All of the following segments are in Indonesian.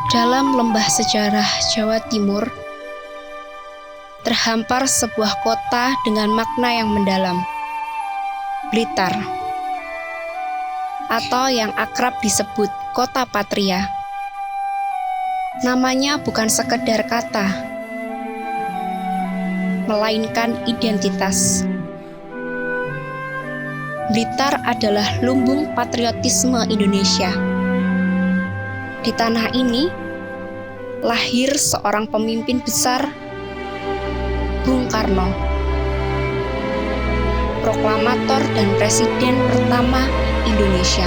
Dalam lembah sejarah Jawa Timur, terhampar sebuah kota dengan makna yang mendalam. Blitar, atau yang akrab disebut Kota Patria. Namanya bukan sekedar kata, melainkan identitas. Blitar adalah lumbung patriotisme Indonesia. Di tanah ini, lahir seorang pemimpin besar, Bung Karno, proklamator dan presiden pertama Indonesia.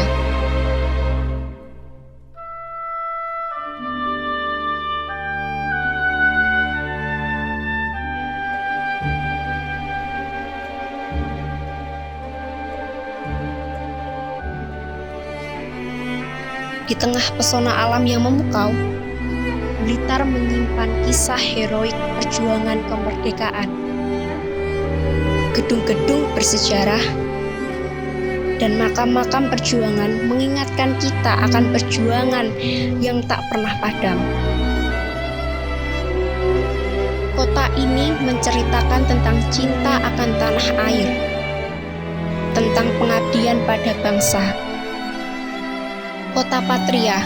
Di tengah pesona alam yang memukau, Blitar menyimpan kisah heroik perjuangan kemerdekaan. Gedung-gedung bersejarah dan makam-makam perjuangan mengingatkan kita akan perjuangan yang tak pernah padam. Kota ini menceritakan tentang cinta akan tanah air, tentang pengabdian pada bangsa. Kota Patria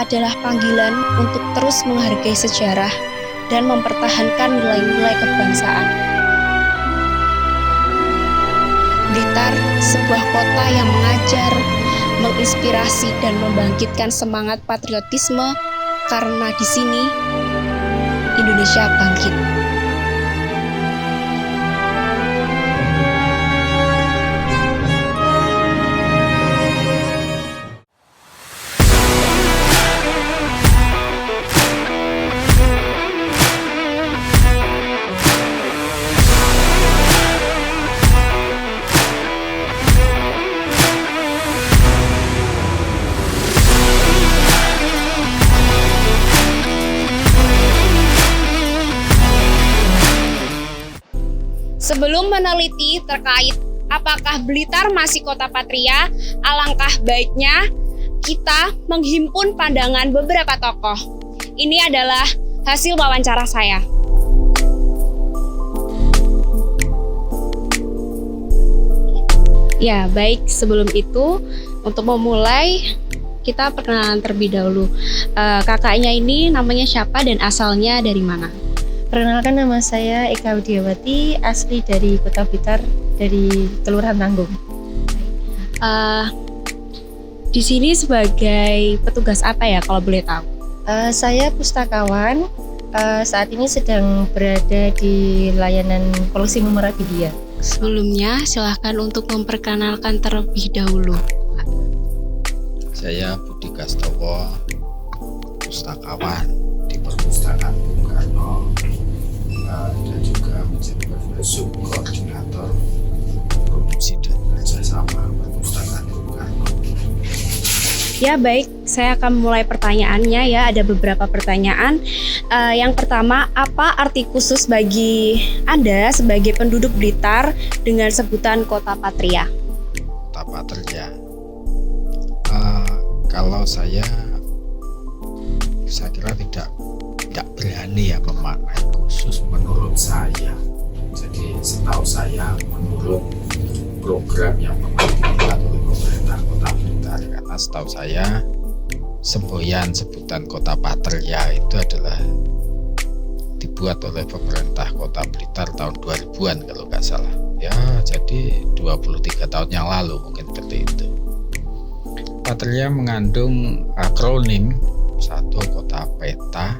adalah panggilan untuk terus menghargai sejarah dan mempertahankan nilai-nilai kebangsaan. Blitar, sebuah kota yang mengajar, menginspirasi dan membangkitkan semangat patriotisme, karena di sini Indonesia bangkit. Sebelum meneliti terkait apakah Blitar masih kota patria, alangkah baiknya kita menghimpun pandangan beberapa tokoh. Ini adalah hasil wawancara saya. Ya, baik, sebelum itu untuk memulai kita perkenalan terlebih dahulu. Kakaknya ini namanya siapa dan asalnya dari mana? Perkenalkan, nama saya Eka Widiawati, asli dari Kota Blitar, dari Kelurahan Tanggung. Di sini sebagai petugas apa ya kalau boleh tahu? Saya pustakawan, saat ini sedang berada di layanan koleksi memorabilia. Sebelumnya silahkan untuk memperkenalkan terlebih dahulu. Saya Budi Gastowo, pustakawan di Perpustakaan Bung Karno, dan juga menjadi subkoordinator promosi dan kerjasama Perpustakaan Bung Karno. Ya, baik, saya akan mulai pertanyaannya ya. Ada beberapa pertanyaan. Yang pertama, apa arti khusus bagi Anda sebagai penduduk Blitar dengan sebutan Kota Patria? Kota Patria. Kalau saya kira tidak berani ya memaknai khusus menurut saya. Jadi setahu saya menurut program yang pernah dibuat oleh pemerintah Kota Blitar, karena setahu saya semboyan sebutan Kota Patria itu adalah dibuat oleh pemerintah Kota Blitar tahun 2000-an kalau nggak salah. Ya, jadi 23 tahun yang lalu mungkin seperti itu. Patria mengandung akronim satu, kota peta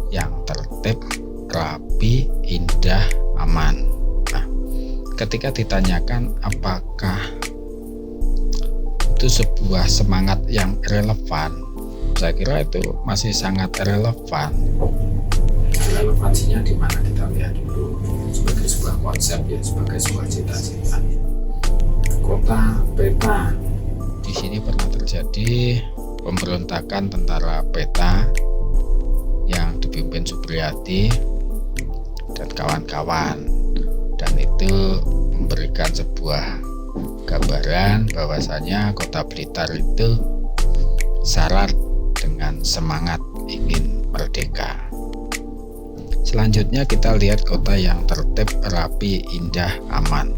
yang tertib, rapi, indah, aman. Nah, ketika ditanyakan apakah itu sebuah semangat yang relevan, saya kira itu masih sangat relevan. Relevansinya di mana kita lihat dulu, sebagai sebuah konsep ya, sebagai sebuah cita-cita. Kota peta, di sini pernah terjadi pemberontakan tentara peta yang dipimpin Supriyadi dan kawan-kawan, dan itu memberikan sebuah gambaran bahwasanya Kota Blitar itu syarat dengan semangat ingin merdeka. Selanjutnya kita lihat kota yang tertib, rapi, indah, aman.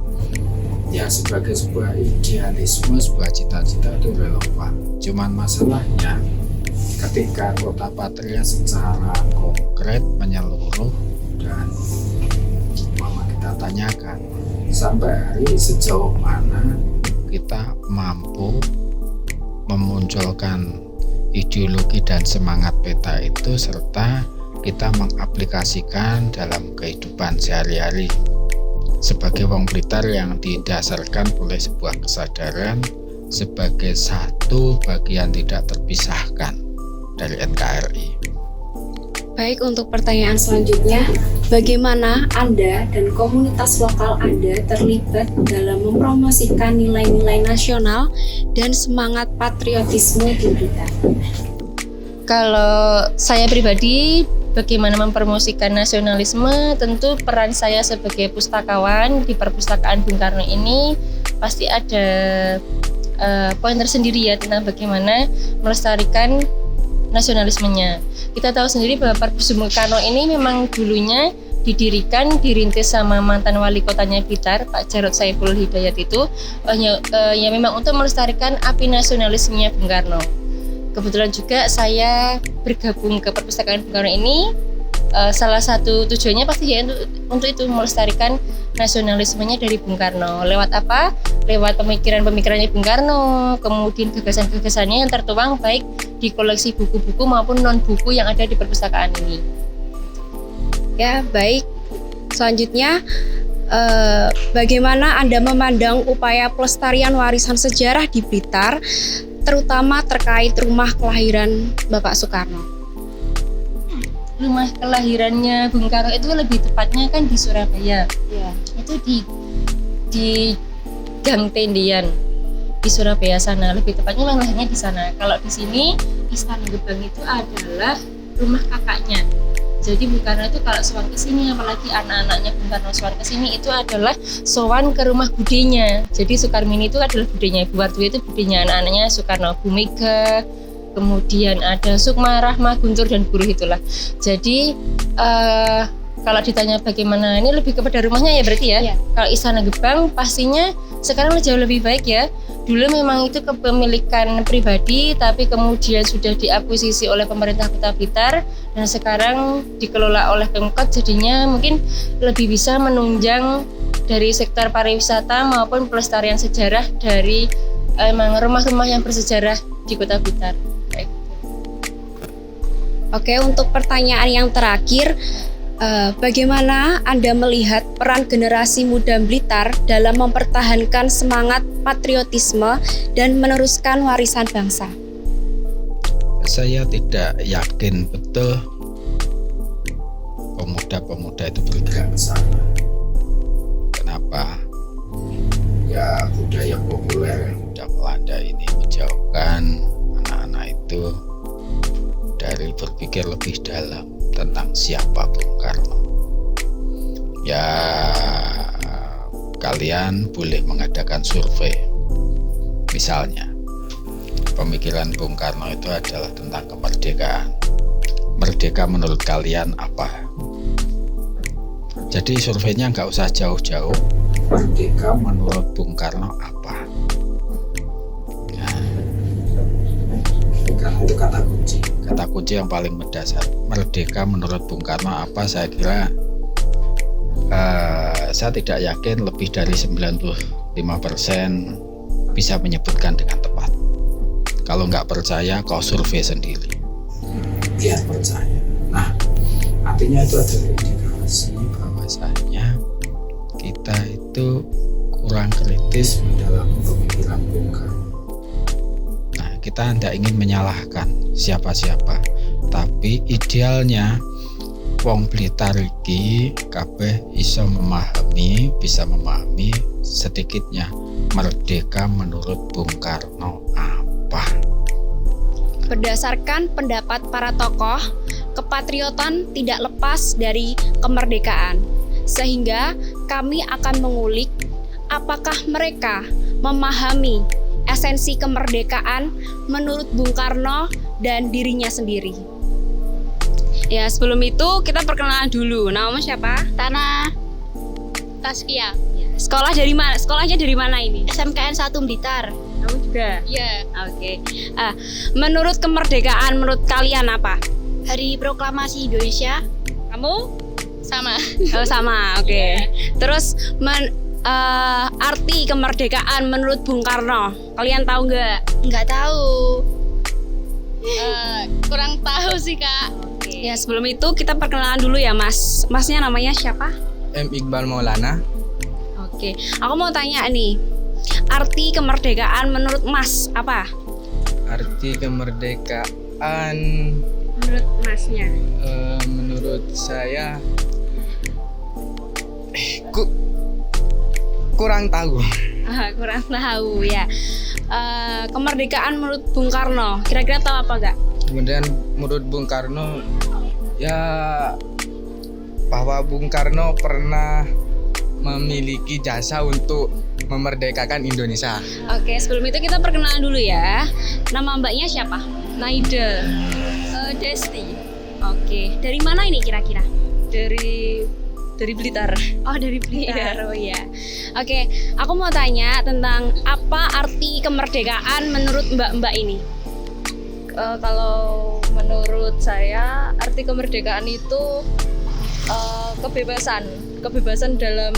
Ya, sebagai sebuah idealisme, sebuah cita-cita itu relevan. Cuman masalahnya ketika kota Patria secara konkret, menyeluruh, dan mama kita tanyakan sampai hari sejauh mana kita mampu memunculkan ideologi dan semangat peta itu serta kita mengaplikasikan dalam kehidupan sehari-hari sebagai wong Blitar yang didasarkan oleh sebuah kesadaran sebagai satu bagian tidak terpisahkan dari NKRI. Baik, untuk pertanyaan selanjutnya, bagaimana Anda dan komunitas lokal Anda terlibat dalam mempromosikan nilai-nilai nasional dan semangat patriotisme di Blitar? Kalau saya pribadi, bagaimana mempromosikan nasionalisme, tentu peran saya sebagai pustakawan di Perpustakaan Bung Karno ini pasti ada poin tersendiri ya tentang bagaimana melestarikan nasionalismenya. Kita tahu sendiri bahwa Perpus Bung Karno ini memang dulunya dirintis sama mantan wali kotanya Blitar, Pak Jarod Saiful Hidayat itu, ya memang untuk melestarikan api nasionalismenya Bung Karno. Kebetulan juga saya bergabung ke Perpustakaan Bung Karno ini, salah satu tujuannya pasti ya untuk itu melestarikan nasionalismenya dari Bung Karno. Lewat apa? Lewat pemikirannya Bung Karno, kemudian gagasan-gagasannya yang tertuang baik di koleksi buku-buku maupun non-buku yang ada di perpustakaan ini. Ya, baik. Selanjutnya, bagaimana Anda memandang upaya pelestarian warisan sejarah di Blitar, terutama terkait rumah kelahiran Bapak Soekarno? Rumah kelahirannya Bung Karno itu lebih tepatnya kan di Surabaya. Ya. Itu di Gang Tendian di Surabaya sana, lebih tepatnya memang lahirnya di sana. Kalau di sini Istana Gebang itu adalah rumah kakaknya. Jadi Bung Karno itu kalau sowan ke sini, apalagi anak-anaknya Bung Karno sowan ke sini, itu adalah sowan ke rumah budenya. Jadi Sukarmini itu adalah budenya, Ibu Wartuwi itu budenya, anak-anaknya Soekarno, Bu Mega, kemudian ada Sukma, Rahma, Guntur, dan Buruh itulah. Jadi kalau ditanya bagaimana, ini lebih kepada rumahnya ya berarti ya. Ya. Kalau Istana Gebang pastinya sekarang jauh lebih baik ya. Dulu memang itu kepemilikan pribadi, tapi kemudian sudah diakuisisi oleh pemerintah Kota Blitar dan sekarang dikelola oleh Pemkot, jadinya mungkin lebih bisa menunjang dari sektor pariwisata maupun pelestarian sejarah dari emang rumah-rumah yang bersejarah di Kota Blitar. Oke, untuk pertanyaan yang terakhir, bagaimana Anda melihat peran generasi muda Blitar dalam mempertahankan semangat patriotisme dan meneruskan warisan bangsa? Saya tidak yakin betul pemuda-pemuda itu bergerak ke sana. Kenapa? Ya, budaya populer yang sudah melanda ini menjauhkan anak-anak itu dari berpikir lebih dalam tentang siapa Bung Karno. Ya, kalian boleh mengadakan survei. Misalnya, pemikiran Bung Karno itu adalah tentang kemerdekaan. Merdeka menurut kalian apa? Jadi surveinya nggak usah jauh-jauh. Merdeka menurut Bung Karno apa? Nah, karena itu kata kunci. Kata kunci yang paling mendasar. Merdeka menurut Bung Karno apa? Saya kira saya tidak yakin lebih dari 95% bisa menyebutkan dengan tepat. Kalau nggak percaya, kau survei sendiri. Biar percaya. Nah, artinya itu adalah indikasi bahwasanya kita itu kurang kritis mendalam pemikiran Bung Karno. Nah, kita tidak ingin menyalahkan siapa-siapa, tapi idealnya wong Blitar iki kabeh bisa memahami sedikitnya merdeka menurut Bung Karno apa. Berdasarkan pendapat para tokoh, kepatriotan tidak lepas dari kemerdekaan. Sehingga kami akan mengulik apakah mereka memahami esensi kemerdekaan menurut Bung Karno dan dirinya sendiri. Ya, sebelum itu kita perkenalan dulu. Namamu siapa? Tanah Taskia, Sekolah dari mana? Sekolahnya dari mana ini? SMKN 1 Blitar. Kamu juga. Iya. Oke. Menurut kemerdekaan, menurut kalian apa? Hari Proklamasi Indonesia. Kamu? Sama. Oh, sama. Oke. Terus arti kemerdekaan menurut Bung Karno, kalian tahu nggak? Nggak tahu. Kurang tahu sih Kak. Ya, sebelum itu kita perkenalan dulu ya, Mas. Masnya namanya siapa? M. Iqbal Maulana. Oke. Aku mau tanya nih. Arti kemerdekaan menurut Mas apa? Arti kemerdekaan Menurut Masnya. menurut saya kurang tahu. Kurang tahu ya. Kemerdekaan menurut Bung Karno, kira-kira tahu apa nggak? Kemudian menurut Bung Karno ya bahwa Bung Karno pernah memiliki jasa untuk memerdekakan Indonesia. Oke, sebelum itu kita perkenalan dulu ya. Nama mbaknya siapa? Naida, Desti, Oke, dari mana ini kira-kira? dari Blitar. Oh, dari Blitar. Oh ya. Oke, aku mau tanya tentang apa arti kemerdekaan menurut mbak-mbak ini? Kalau menurut saya arti kemerdekaan itu kebebasan dalam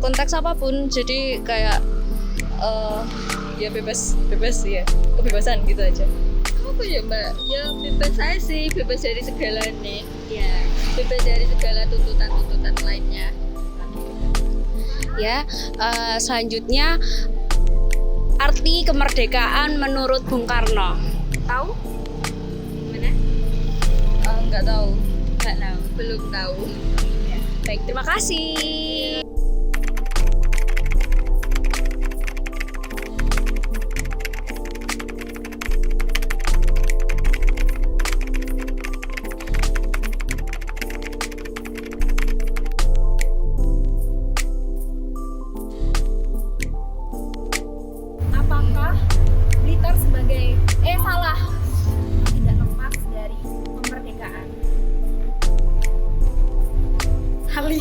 konteks apapun. Jadi kayak ya bebas ya, kebebasan gitu aja. Apa ya Mbak? Ya bebas aja sih, bebas dari segala nih. Ya. Bebas dari segala tuntutan lainnya. Ya, selanjutnya arti kemerdekaan menurut Bung Karno. Tahu? Gimana? Nggak tahu, Nggak tahu. belum tahu. Baik, terima kasih. Apakah Blitar sebagai salah tidak lepas dari kemerdekaan? Hali.